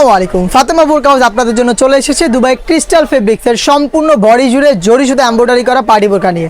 আসসালামু আলাইকুম। ফাতেমা বুরকা হাউস আপনাদের জন্য চলে এসেছে দুবাই ক্রিস্টাল ফেব্রিক্সের সম্পূর্ণ বডি জুড়ে জরি সুতো এমব্রয়ডারি করা পার্টি বোরকা নিয়ে।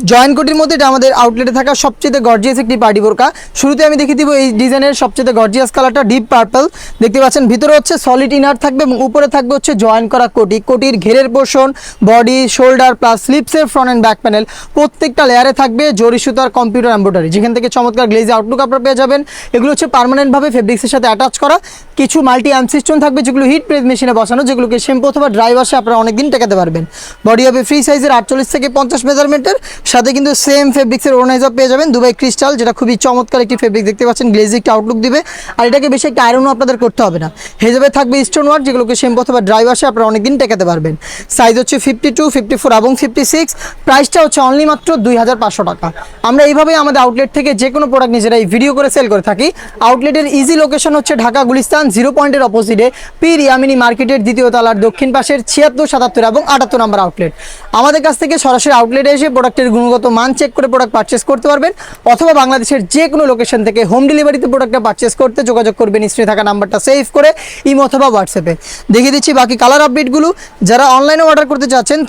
জয়েন্ট কোটির মধ্যে এটা আমাদের আউটলেটে থাকা সবচেয়ে গর্জিয়াস একটি পার্টি বোরকা। শুরুতে আমি দেখিয়ে দিব এই ডিজাইনের সবচেয়ে গর্জিয়াস কালারটা ডিপ পার্পল। দেখতে পাচ্ছেন ভিতরে হচ্ছে সলিড ইনার থাকবে এবং উপরে থাকবে হচ্ছে জয়েন্ট করা কোটি। কোটির ঘেরের পোর্শন, বডি, শোল্ডার প্লাস স্লিপসের ফ্রন্ট অ্যান্ড ব্যাক প্যানেল প্রত্যেকটা লেয়ারে থাকবে জরি সুতার কম্পিউটার এমব্রয়ডারি, যেখান থেকে চমৎকার গ্লেজি আউটলুক আপনারা পেয়ে যাবেন। এগুলো হচ্ছে পার্মানেন্টভাবে ফেব্রিক্সের সাথে অ্যাটাচ করা। কিছু মাল্টি আনসিস্টন থাকবে যেগুলো হিট প্রেস মেশিনে বসানো, যেগুলোকে শ্যাম্পু অথবা ড্রাই ওয়াশে আপনারা অনেকদিন টেকাতে পারবেন। বডি হবে ফ্রি সাইজের 48 থেকে 50 মেজারমেন্টের, সাথে কিন্তু সেম ফেব্রিক্সের ওড়নাইজার পেয়ে যাবেন দুবাই ক্রিস্টাল, যেটা খুবই চমৎকার একটি ফেব্রিক। দেখতে পাচ্ছেন গ্লেজি একটা আউটলুক দিবে, আর এটাকে বেশি একটা আয়রনও আপনাদের করতে হবে না। হেজাবে থাকবে স্টোন ওয়ার্ক, যেগুলোকে শ্যাম্পু অথবা ড্রাই ওয়াশে আপনারা অনেকদিন টেকাতে পারবেন। সাইজ হচ্ছে 52, 54 এবং 56। প্রাইসটা হচ্ছে অনলি মাত্র 2500 টাকা। আমরা এইভাবে আমাদের আউটলেট থেকে যে কোনো প্রোডাক্ট নিজেরাই ভিডিও করে সেল করে থাকি। আউটলেটের ইজি লোকেশন হচ্ছে ঢাকা গুলিস্তান 0 পয়েন্টের অপোজিটে পীর ইয়ামিনী মার্কেটের দ্বিতীয় তলার দক্ষিণ পাশের 76, 77 এবং 78 নম্বর আউটলেট। আমাদের কাছ থেকে সরাসরি আউটলেটে এসে প্রোডাক্টের গুণগত মান চেক করে প্রোডাক্ট পারচেস করতে পারবেন, অথবা বাংলাদেশের যে কোনো লোকেশন থেকে হোম ডেলিভারিতে প্রোডাক্টটা পারচেস করতে যোগাযোগ করবেন স্ক্রিনে থাকা নাম্বারটা সেভ করে ইমো অথবা হোয়াটসঅ্যাপে। দেখিয়ে দিচ্ছি বাকি কালার আপডেটগুলো। যারা অনলাইনে অর্ডার করতে চাচ্ছেন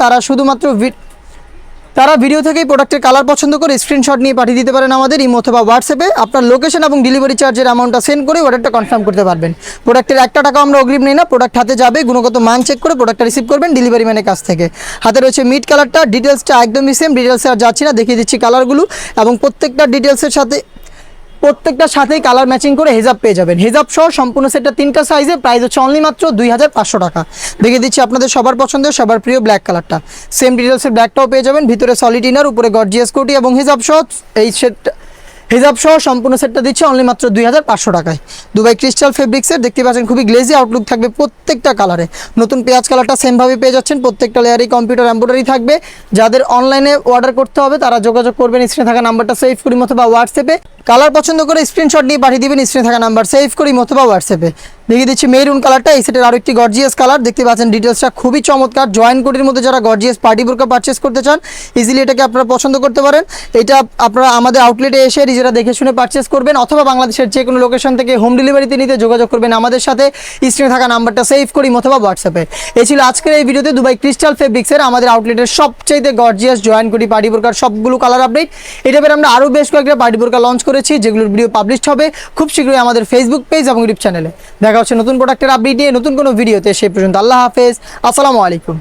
তারা ভিডিও থেকেই প্রোডাক্টের কালার পছন্দ করে স্ক্রিনশট নিয়ে পাঠিয়ে দিতে পারেন আমাদের ইমো অথবা হোয়াটসঅ্যাপে। আপনার লোকেশন এবং ডেলিভারি চার্জের অ্যামাউন্টটা সেন্ড করে অর্ডারটা কনফার্ম করতে পারবেন। প্রোডাক্টের 1 টাকা আমরা অগ্রিম নেই না, প্রোডাক্ট হাতে যাবে, গুণগত মান চেক করে প্রোডাক্টটা রিসিভ করবেন ডেলিভারি ম্যানের কাছ থেকে। হাতে রয়েছে মিড কালারটা, ডিটেলসটা একদমই সেম, ডিটেলসে আর যাচ্ছি না, দেখিয়ে দিচ্ছি কালারগুলো। এবং প্রত্যেকটার সাথেই কালার ম্যাচিং করে হেজাব পেয়ে যাবেন। হেজাব সহ সম্পূর্ণ সেটটা 3টা সাইজে, প্রাইস হচ্ছে অনলি মাত্র 2500 টাকা। দেখিয়ে দিচ্ছি আপনাদের সবার পছন্দের সবার প্রিয় ব্ল্যাক কালারটা। সেম ডিটেলসের ব্ল্যাকটাও পেয়ে যাবেন, ভিতরে সলিড ইনার, উপরে গর্জিয়াস কোটি এবং হেজাব সহ এই হেজাব সহ সম্পূর্ণ সেটটা দিচ্ছে অনলি মাত্র 2500 টাকায়। দুবাই ক্রিস্টাল ফেব্রিক্সের দেখতে পাচ্ছেন খুবই গ্লেজি আউটলুক থাকবে প্রত্যেকটা কালারে। নতুন পেঁয়াজ কালারটা সেমভাবে পেয়ে যাচ্ছেন, প্রত্যেকটা লেয়ারই কম্পিউটার এমব্রয়ডারি থাকবে। যাদের অনলাইনে অর্ডার করতে হবে তারা যোগাযোগ করবেন স্ক্রিনে থাকা নাম্বারটা সেভ করি অথবা হোয়াটসঅ্যাপে। কালার পছন্দ করে স্ক্রিনশট নিয়ে পাঠিয়ে দিবেন স্ক্রিনে থাকা নাম্বার সেভ করি অথবা হোয়াটসঅ্যাপে। দেখিয়ে দিচ্ছি মেরুন কালারটা, এই সেটের আরও একটি গর্জিয়াস কালার। দেখতে পাচ্ছেন ডিটেলসটা খুবই চমৎকার। জয়েন্ট কোটির মধ্যে যারা গর্জিয়াস পার্টি বোরকা পারচেস করতে চান ইজিলি এটাকে আপনারা পছন্দ করতে পারেন। এটা আপনারা আমাদের আউটলেটে এসে নিজেরা দেখে শুনে পারচেস করবেন, অথবা বাংলাদেশের যে কোনো লোকেশন থেকে হোম ডেলিভারিতে নিতে যোগাযোগ করবেন আমাদের সাথে স্ক্রিনে থাকা নাম্বারটা সেভ করি অথবা হোয়াটসঅ্যাপে। এই ছিল আজকের এই ভিডিওতে দুবাই ক্রিস্টাল ফেব্রিক্সের আমাদের আউটলেটের সবচেয়ে গর্জিয়াস জয়েন্ট কোটি পার্টি বোরকার সবগুলো কালার আপডেট। এটা বের আমরা আরও বেশ কয়েকটা পার্টি বোরকা লঞ্চ করেছি, যেগুলোর ভিডিও পাবলিশ হবে খুব শীঘ্রই আমাদের ফেসবুক পেজ এবং ইউটিউব চ্যানেলে। দেখা হচ্ছে নতুন প্রোডাক্টের আপডেট নিয়ে নতুন কোনো ভিডিওতে। সেই পর্যন্ত আল্লাহ হাফেজ, আসসালামু আলাইকুম।